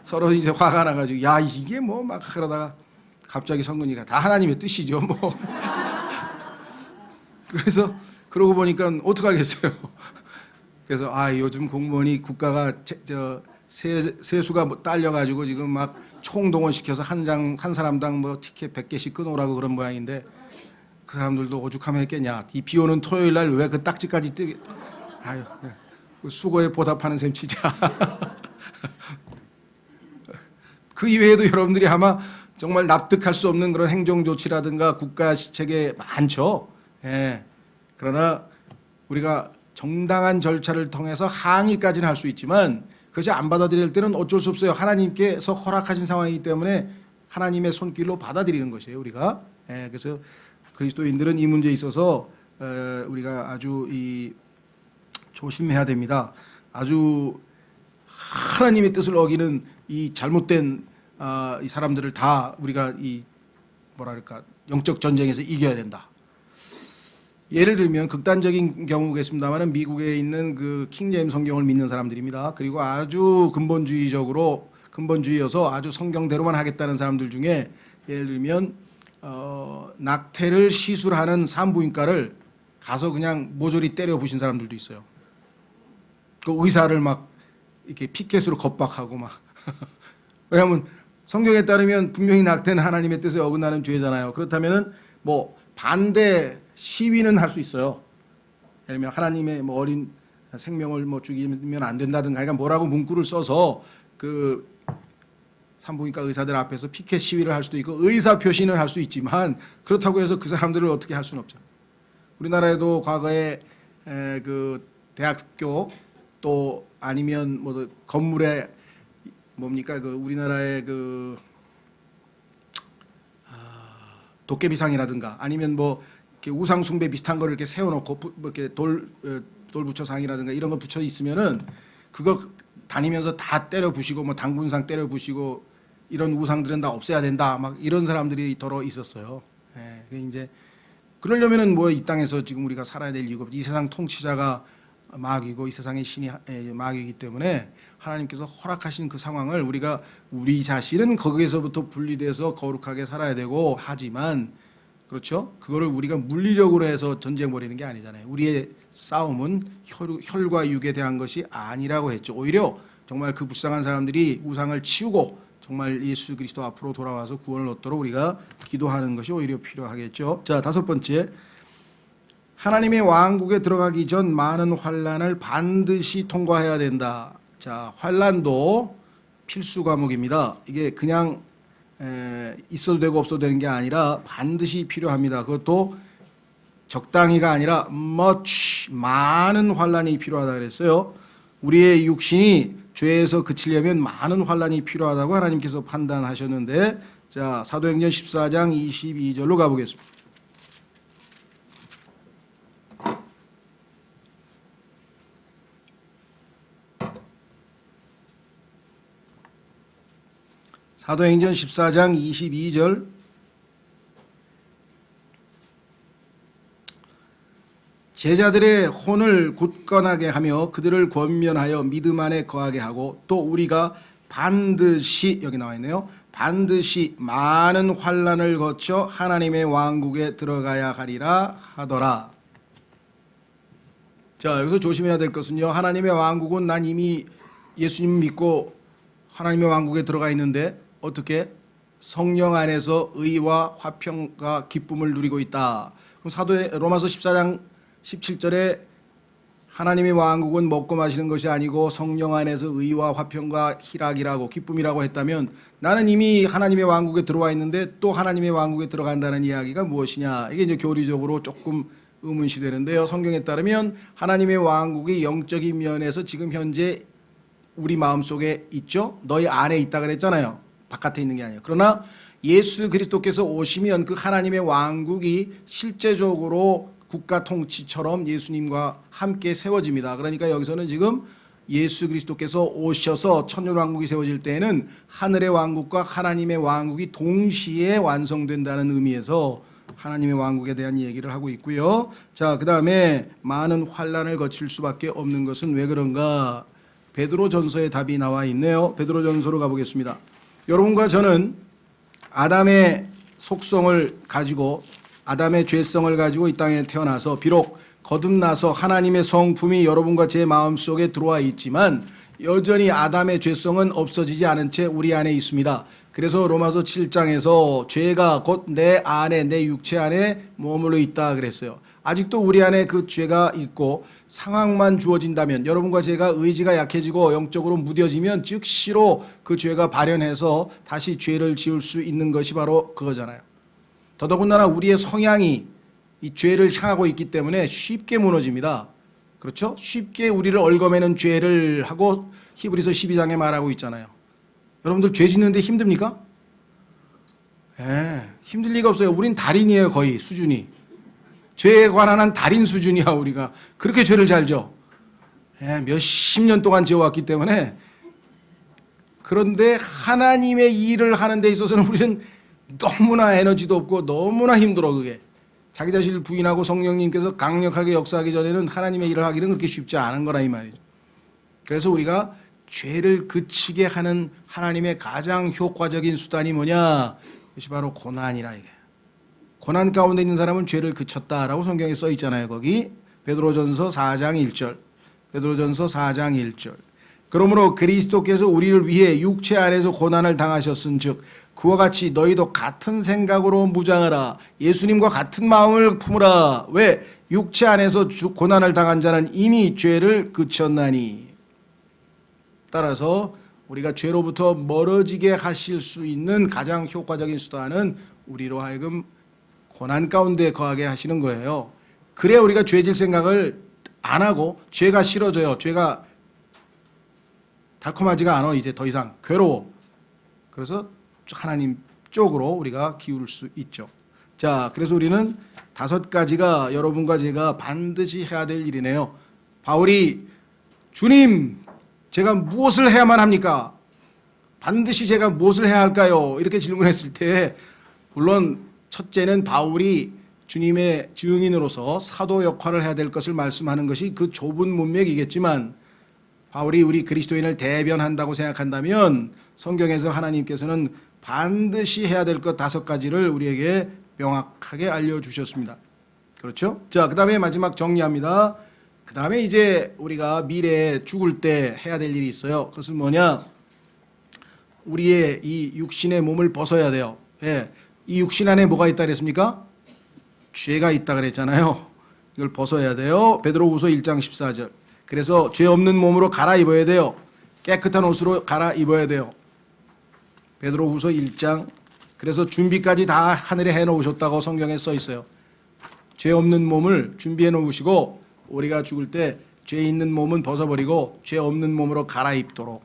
서로 이제 화가 나가지고 이게 막 그러다가 갑자기 성근이가 다 하나님의 뜻이죠 그래서 그러고 보니까 어떡하겠어요. 그래서 요즘 공무원이 국가가 세수가 딸려가지고 지금 막 총동원시켜서 한 사람당 티켓 100개씩 끊어오라고 그런 모양인데 그 사람들도 오죽하면 했겠냐. 이 비 오는 토요일 날 왜 그 딱지까지 뜨게. 수고에 보답하는 셈 치자. 그 이외에도 여러분들이 아마 정말 납득할 수 없는 그런 행정 조치라든가 국가 시책에 많죠. 예. 그러나 우리가 정당한 절차를 통해서 항의까지는 할 수 있지만 그것이 안 받아들일 때는 어쩔 수 없어요. 하나님께서 허락하신 상황이기 때문에 하나님의 손길로 받아들이는 것이에요, 우리가. 예. 그래서 그리스도인들은 이 문제에 있어서 우리가 아주 조심해야 됩니다. 아주 하나님의 뜻을 어기는 이 잘못된 이 사람들을 다 우리가 영적 전쟁에서 이겨야 된다. 예를 들면 극단적인 경우겠습니다만은 미국에 있는 그 킹제임스 성경을 믿는 사람들입니다. 그리고 아주 근본주의여서 아주 성경대로만 하겠다는 사람들 중에 예를 들면 낙태를 시술하는 산부인과를 가서 그냥 모조리 때려 부신 사람들도 있어요. 그 의사를 막 이렇게 피켓으로 겁박하고 막 왜냐하면 성경에 따르면 분명히 낙태는 하나님의 뜻에 어긋나는 죄잖아요. 그렇다면은 뭐 반대 시위는 할 수 있어요. 예를 들면 하나님의 뭐 어린 생명을 뭐 죽이면 안 된다든가, 그러니까 뭐라고 문구를 써서 그 산부인과 의사들 앞에서 피켓 시위를 할 수도 있고 의사 표시는 할 수 있지만 그렇다고 해서 그 사람들을 어떻게 할 수는 없죠. 우리나라에도 과거에 그 대학교 또 아니면 뭐 건물에 뭡니까 그 우리나라의 그 도깨비상이라든가 아니면 뭐 이렇게 우상 숭배 비슷한 거를 이렇게 세워놓고 뭐 이렇게 돌 붙여상이라든가 이런 거 붙여 있으면은 그거 다니면서 다 때려 부시고 뭐 당분상 때려 부시고 이런 우상들은 다 없애야 된다 막 이런 사람들이 더러 있었어요. 예, 이제 그러려면은 뭐 이 땅에서 지금 우리가 살아야 될 이유가 없죠. 이 세상 통치자가 마귀고 이 세상의 신이 마귀이기 때문에 하나님께서 허락하신 그 상황을 우리가 우리 자신은 거기에서부터 분리돼서 거룩하게 살아야 되고 하지만 그렇죠? 그거를 우리가 물리력으로 해서 전쟁 벌이는 게 아니잖아요. 우리의 싸움은 혈과 육에 대한 것이 아니라고 했죠. 오히려 정말 그 불쌍한 사람들이 우상을 치우고 정말 예수 그리스도 앞으로 돌아와서 구원을 얻도록 우리가 기도하는 것이 오히려 필요하겠죠. 자, 5번째. 하나님의 왕국에 들어가기 전 많은 환난을 반드시 통과해야 된다. 자, 환난도 필수 과목입니다. 이게 그냥 있어도 되고 없어도 되는 게 아니라 반드시 필요합니다. 그것도 적당히가 아니라 much 많은 환난이 필요하다 그랬어요. 우리의 육신이 죄에서 그치려면 많은 환난이 필요하다고 하나님께서 판단하셨는데, 자, 사도행전 14장 22절로 가보겠습니다. 사도행전 14장 22절. 제자들의 혼을 굳건하게 하며 그들을 권면하여 믿음 안에 거하게 하고 또 우리가 반드시, 여기 나와 있네요, 반드시 많은 환난을 거쳐 하나님의 왕국에 들어가야 하리라 하더라. 자, 여기서 조심해야 될 것은요, 하나님의 왕국은 난 이미 예수님 믿고 하나님의 왕국에 들어가 있는데 어떻게? 성령 안에서 의와 화평과 기쁨을 누리고 있다. 그럼 사도의 로마서 14장 17절에 하나님의 왕국은 먹고 마시는 것이 아니고 성령 안에서 의와 화평과 희락이라고 기쁨이라고 했다면 나는 이미 하나님의 왕국에 들어와 있는데 또 하나님의 왕국에 들어간다는 이야기가 무엇이냐? 이게 이제 교리적으로 조금 의문시 되는데요. 성경에 따르면 하나님의 왕국이 영적인 면에서 지금 현재 우리 마음속에 있죠. 너희 안에 있다 그랬잖아요. 바깥에 있는 게 아니에요. 그러나 예수 그리스도께서 오시면 그 하나님의 왕국이 실제적으로 국가 통치처럼 예수님과 함께 세워집니다. 그러니까 여기서는 지금 예수 그리스도께서 오셔서 천년왕국이 세워질 때에는 하늘의 왕국과 하나님의 왕국이 동시에 완성된다는 의미에서 하나님의 왕국에 대한 얘기를 하고 있고요. 자, 그 다음에 많은 환난을 거칠 수밖에 없는 것은 왜 그런가? 베드로전서의 답이 나와 있네요. 베드로전서로 가보겠습니다. 여러분과 저는 아담의 속성을 가지고 아담의 죄성을 가지고 이 땅에 태어나서 비록 거듭나서 하나님의 성품이 여러분과 제 마음속에 들어와 있지만 여전히 아담의 죄성은 없어지지 않은 채 우리 안에 있습니다. 그래서 로마서 7장에서 죄가 곧 내 안에 내 육체 안에 머물러 있다 그랬어요. 아직도 우리 안에 그 죄가 있고 상황만 주어진다면 여러분과 제가 의지가 약해지고 영적으로 무뎌지면 즉시로 그 죄가 발현해서 다시 죄를 지을 수 있는 것이 바로 그거잖아요. 더더군다나 우리의 성향이 이 죄를 향하고 있기 때문에 쉽게 무너집니다. 그렇죠? 쉽게 우리를 얽어매는 죄를 하고 히브리서 12장에 말하고 있잖아요. 여러분들 죄 짓는데 힘듭니까? 힘들 리가 없어요. 우린 달인이에요. 거의 수준이. 죄에 관한 한 달인 수준이야. 우리가 그렇게 죄를 잘 져. 몇십 년 동안 지어왔기 때문에. 그런데 하나님의 일을 하는 데 있어서는 우리는 너무나 에너지도 없고 너무나 힘들어. 그게 자기 자신을 부인하고 성령님께서 강력하게 역사하기 전에는 하나님의 일을 하기는 그렇게 쉽지 않은 거라 이 말이죠. 그래서 우리가 죄를 그치게 하는 하나님의 가장 효과적인 수단이 뭐냐? 그것이 바로 고난이라 이게. 고난 가운데 있는 사람은 죄를 그쳤다라고 성경에 써 있잖아요. 거기 베드로전서 4장 1절. 베드로전서 4장 1절. 그러므로 그리스도께서 우리를 위해 육체 안에서 고난을 당하셨은즉 그와 같이 너희도 같은 생각으로 무장하라. 예수님과 같은 마음을 품으라. 왜? 육체 안에서 고난을 당한 자는 이미 죄를 그쳤나니. 따라서 우리가 죄로부터 멀어지게 하실 수 있는 가장 효과적인 수단은 우리로 하여금 고난 가운데 거하게 하시는 거예요. 그래야 우리가 죄질 생각을 안 하고 죄가 싫어져요. 죄가 달콤하지가 않아. 이제 더 이상 괴로워. 그래서 하나님 쪽으로 우리가 기울일 수 있죠. 자, 그래서 우리는 5가지가 여러분과 제가 반드시 해야 될 일이네요. 바울이 주님, 제가 무엇을 해야만 합니까? 반드시 제가 무엇을 해야 할까요? 이렇게 질문했을 때 물론 첫째는 바울이 주님의 증인으로서 사도 역할을 해야 될 것을 말씀하는 것이 그 좁은 문맥이겠지만 바울이 우리 그리스도인을 대변한다고 생각한다면 성경에서 하나님께서는 반드시 해야 될 것 5가지를 우리에게 명확하게 알려주셨습니다. 그렇죠? 자, 그 다음에 마지막 정리합니다. 그 다음에 이제 우리가 미래에 죽을 때 해야 될 일이 있어요. 그것은 뭐냐? 우리의 이 육신의 몸을 벗어야 돼요. 예. 이 육신 안에 뭐가 있다 그랬습니까? 죄가 있다 그랬잖아요. 이걸 벗어야 돼요. 베드로후서 1장 14절. 그래서 죄 없는 몸으로 갈아입어야 돼요. 깨끗한 옷으로 갈아입어야 돼요. 베드로후서 1장. 그래서 준비까지 다 하늘에 해놓으셨다고 성경에 써 있어요. 죄 없는 몸을 준비해 놓으시고 우리가 죽을 때 죄 있는 몸은 벗어버리고 죄 없는 몸으로 갈아입도록.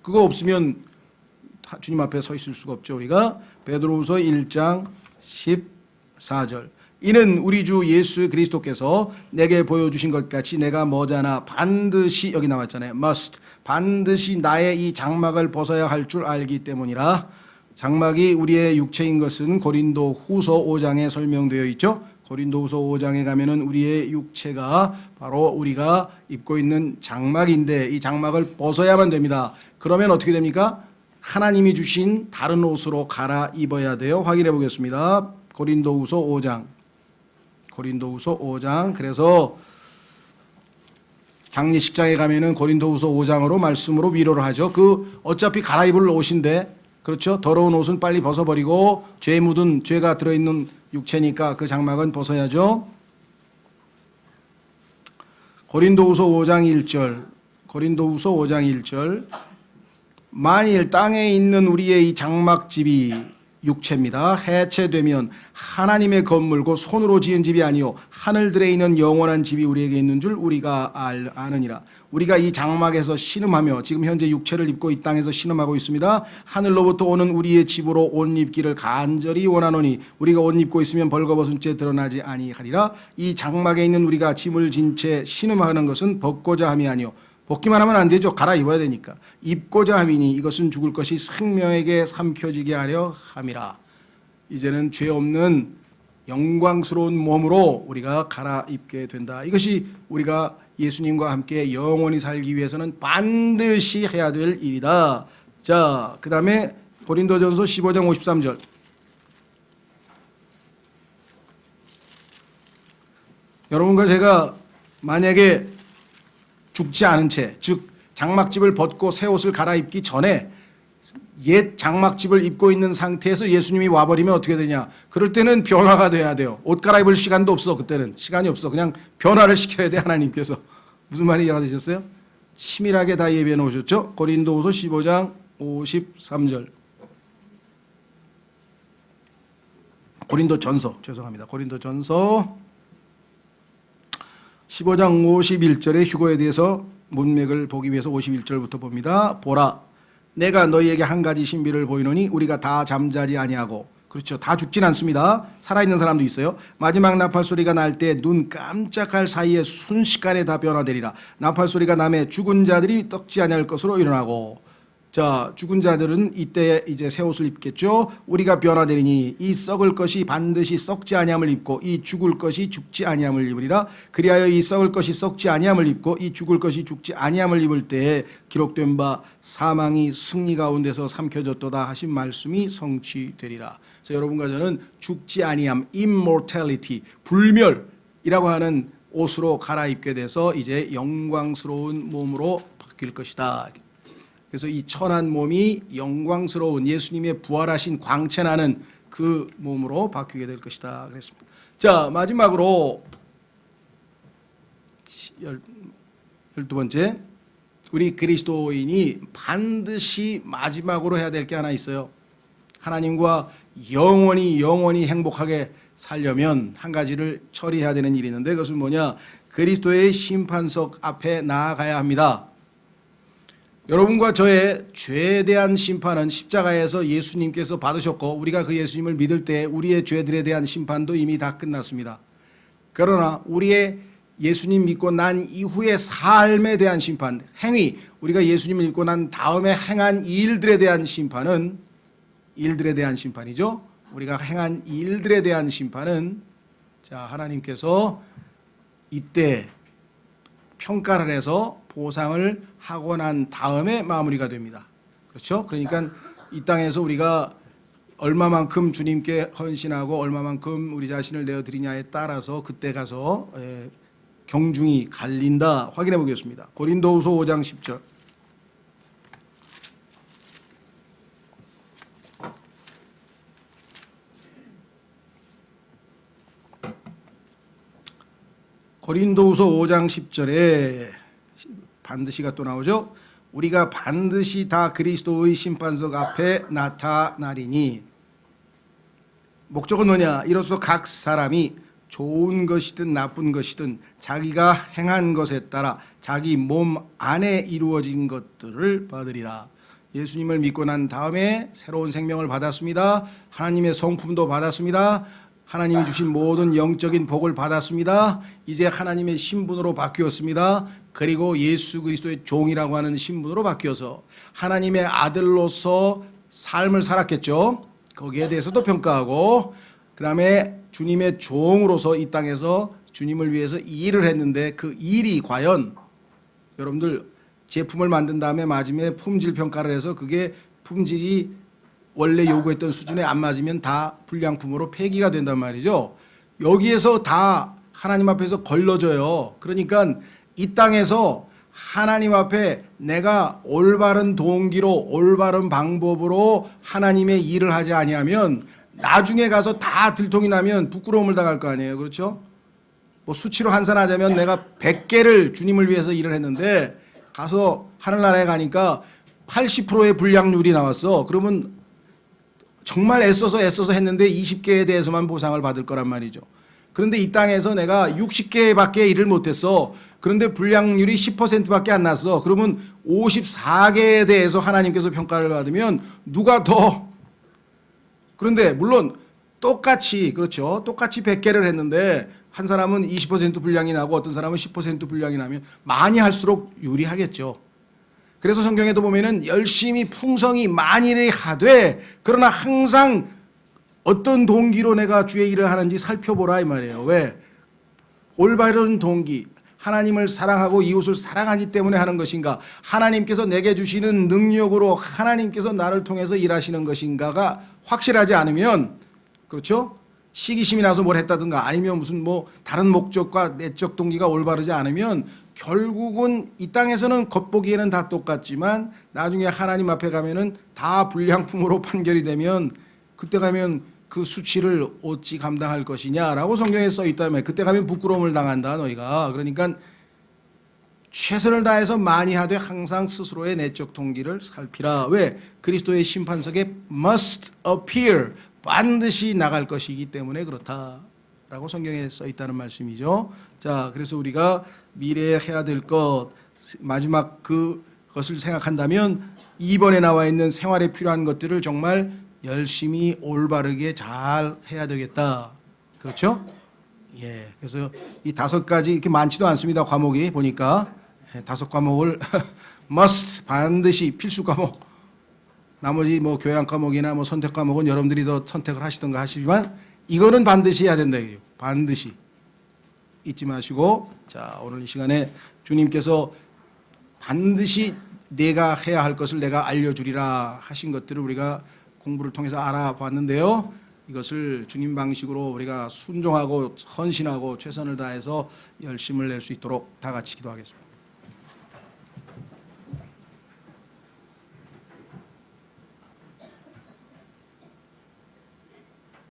그거 없으면 주님 앞에 서 있을 수가 없죠. 우리가 베드로후서 1장 14절. 이는 우리 주 예수 그리스도께서 내게 보여주신 것 같이 내가 머지않아 반드시, 여기 나왔잖아요. must, 반드시 나의 이 장막을 벗어야 할 줄 알기 때문이라. 장막이 우리의 육체인 것은 고린도 후서 5장에 설명되어 있죠. 고린도 후서 5장에 가면은 우리의 육체가 바로 우리가 입고 있는 장막인데 이 장막을 벗어야만 됩니다. 그러면 어떻게 됩니까? 하나님이 주신 다른 옷으로 갈아입어야 돼요. 확인해 보겠습니다. 고린도 후서 5장. 고린도후서 5장. 그래서 장례식장에 가면은 고린도후서 5장으로 말씀으로 위로를 하죠. 그 어차피 갈아입을 옷인데, 그렇죠? 더러운 옷은 빨리 벗어버리고 죄 묻은, 죄가 들어있는 육체니까 그 장막은 벗어야죠. 고린도후서 5장 1절. 고린도후서 5장 1절. 만일 땅에 있는 우리의 이 장막집이 육체입니다. 해체되면 하나님의 건물고 손으로 지은 집이 아니요 하늘들에 있는 영원한 집이 우리에게 있는 줄 우리가 아느니라. 우리가 이 장막에서 신음하며 지금 현재 육체를 입고 이 땅에서 신음하고 있습니다. 하늘로부터 오는 우리의 집으로 옷 입기를 간절히 원하노니 우리가 옷 입고 있으면 벌거벗은 채 드러나지 아니하리라. 이 장막에 있는 우리가 짐을 진 채 신음하는 것은 벗고자 함이 아니요 벗기만 하면 안 되죠. 갈아입어야 되니까. 입고자 함이니 이것은 죽을 것이 생명에게 삼켜지게 하려 함이라. 이제는 죄 없는 영광스러운 몸으로 우리가 갈아입게 된다. 이것이 우리가 예수님과 함께 영원히 살기 위해서는 반드시 해야 될 일이다. 자, 그 다음에 고린도전서 15장 53절. 여러분과 제가 만약에 죽지 않은 채, 즉 장막집을 벗고 새 옷을 갈아입기 전에 옛 장막집을 입고 있는 상태에서 예수님이 와버리면 어떻게 되냐. 그럴 때는 변화가 돼야 돼요. 옷 갈아입을 시간도 없어. 그때는 시간이 없어. 그냥 변화를 시켜야 돼. 하나님께서. 무슨 말이 이해가 되셨어요? 치밀하게 다 예비해 놓으셨죠. 고린도후서 15장 53절. 고린도전서, 죄송합니다. 고린도전서 15장 51절의 휴거에 대해서 문맥을 보기 위해서 51절부터 봅니다. 보라, 내가 너희에게 한 가지 신비를 보이노니 우리가 다 잠자지 아니하고, 그렇죠, 다 죽진 않습니다. 살아있는 사람도 있어요. 마지막 나팔 소리가 날 때 눈 깜짝할 사이에 순식간에 다 변화되리라. 나팔 소리가 나매 죽은 자들이 떡지 아니할 것으로 일어나고. 자, 죽은 자들은 이때 이제 새 옷을 입겠죠. 우리가 변화되리니 이 썩을 것이 반드시 썩지 아니함을 입고 이 죽을 것이 죽지 아니함을 입으리라. 그리하여 이 썩을 것이 썩지 아니함을 입고 이 죽을 것이 죽지 아니함을 입을 때에 기록된 바 사망이 승리 가운데서 삼켜졌도다 하신 말씀이 성취되리라. 그래서 여러분과 저는 죽지 아니함, immortality, 불멸이라고 하는 옷으로 갈아입게 돼서 이제 영광스러운 몸으로 바뀔 것이다. 그래서 이 천한 몸이 영광스러운 예수님의 부활하신 광채나는 그 몸으로 바뀌게 될 것이다. 그랬습니다. 자, 마지막으로 12번째, 우리 그리스도인이 반드시 마지막으로 해야 될 게 하나 있어요. 하나님과 영원히 행복하게 살려면 한 가지를 처리해야 되는 일이 있는데, 그것은 뭐냐? 그리스도의 심판석 앞에 나아가야 합니다. 여러분과 저의 죄에 대한 심판은 십자가에서 예수님께서 받으셨고, 우리가 그 예수님을 믿을 때 우리의 죄들에 대한 심판도 이미 다 끝났습니다. 그러나 우리의 예수님 믿고 난 이후의 삶에 대한 심판, 행위, 우리가 예수님을 믿고 난 다음에 행한 일들에 대한 심판은, 일들에 대한 심판이죠. 우리가 행한 일들에 대한 심판은, 자, 하나님께서 이때 평가를 해서 보상을 하고 난 다음에 마무리가 됩니다. 그렇죠? 그러니까 이 땅에서 우리가 얼마만큼 주님께 헌신하고 얼마만큼 우리 자신을 내어드리냐에 따라서 그때 가서 경중이 갈린다. 확인해 보겠습니다. 고린도후서 5장 10절. 고린도후서 5장 10절에 반드시가 또 나오죠. 우리가 반드시 다 그리스도의 심판석 앞에 나타나리니. 목적은 뭐냐? 이로써 각 사람이 좋은 것이든 나쁜 것이든 자기가 행한 것에 따라 자기 몸 안에 이루어진 것들을 받으리라. 예수님을 믿고 난 다음에 새로운 생명을 받았습니다. 하나님의 성품도 받았습니다. 하나님이 주신 모든 영적인 복을 받았습니다. 이제 하나님의 신분으로 바뀌었습니다. 그리고 예수 그리스도의 종이라고 하는 신분으로 바뀌어서 하나님의 아들로서 삶을 살았겠죠. 거기에 대해서도 평가하고, 그 다음에 주님의 종으로서 이 땅에서 주님을 위해서 일을 했는데 그 일이 과연, 여러분들 제품을 만든 다음에 마지막에 품질 평가를 해서 그게 품질이 원래 요구했던 수준에 안 맞으면 다 불량품으로 폐기가 된단 말이죠. 여기에서 다 하나님 앞에서 걸러져요. 그러니까 이 땅에서 하나님 앞에 내가 올바른 동기로 올바른 방법으로 하나님의 일을 하지 아니하면 나중에 가서 다 들통이 나면 부끄러움을 당할 거 아니에요. 그렇죠? 뭐 수치로 환산하자면 내가 100개를 주님을 위해서 일을 했는데 가서 하늘나라에 가니까 80%의 불량률이 나왔어. 그러면 정말 애써서 했는데 20개에 대해서만 보상을 받을 거란 말이죠. 그런데 이 땅에서 내가 60개밖에 일을 못했어. 그런데 불량률이 10%밖에 안 났어. 그러면 54개에 대해서 하나님께서 평가를 받으면 누가 더, 그런데 물론 똑같이, 그렇죠, 똑같이 100개를 했는데 한 사람은 20% 분량이 나고 어떤 사람은 10% 분량이 나면 많이 할수록 유리하겠죠. 그래서 성경에도 보면은 열심히 풍성히 많이 하되, 그러나 항상 어떤 동기로 내가 주의 일을 하는지 살펴보라 이 말이에요. 왜? 올바른 동기, 하나님을 사랑하고 이웃을 사랑하기 때문에 하는 것인가, 하나님께서 내게 주시는 능력으로 하나님께서 나를 통해서 일하시는 것인가가 확실하지 않으면, 그렇죠? 시기심이 나서 뭘 했다든가 아니면 무슨 뭐 다른 목적과 내적 동기가 올바르지 않으면 결국은 이 땅에서는 겉보기에는 다 똑같지만 나중에 하나님 앞에 가면은 다 불량품으로 판결이 되면 그때 가면 그 수치를 어찌 감당할 것이냐라고 성경에 써 있다며. 그때 가면 부끄러움을 당한다 너희가. 그러니까 최선을 다해서 많이 하되 항상 스스로의 내적 동기를 살피라. 왜? 그리스도의 심판석에 must appear, 반드시 나갈 것이기 때문에 그렇다라고 성경에 써 있다는 말씀이죠. 자, 그래서 우리가 미래에 해야 될 것, 마지막 그것을 생각한다면 2번에 나와 있는 생활에 필요한 것들을 정말 열심히 올바르게 잘 해야 되겠다. 그렇죠? 예. 그래서 이 5가지 이렇게 많지도 않습니다. 과목이 보니까 5과목을 must, 반드시 필수 과목. 나머지 뭐 교양 과목이나 뭐 선택 과목은 여러분들이 더 선택을 하시던가 하시지만 이거는 반드시 해야 된다. 반드시. 잊지 마시고, 자, 오늘 이 시간에 주님께서 반드시 내가 해야 할 것을 내가 알려주리라 하신 것들을 우리가 공부를 통해서 알아봤는데요. 이것을 주님 방식으로 우리가 순종하고 헌신하고 최선을 다해서 열심을 낼 수 있도록 다 같이 기도하겠습니다.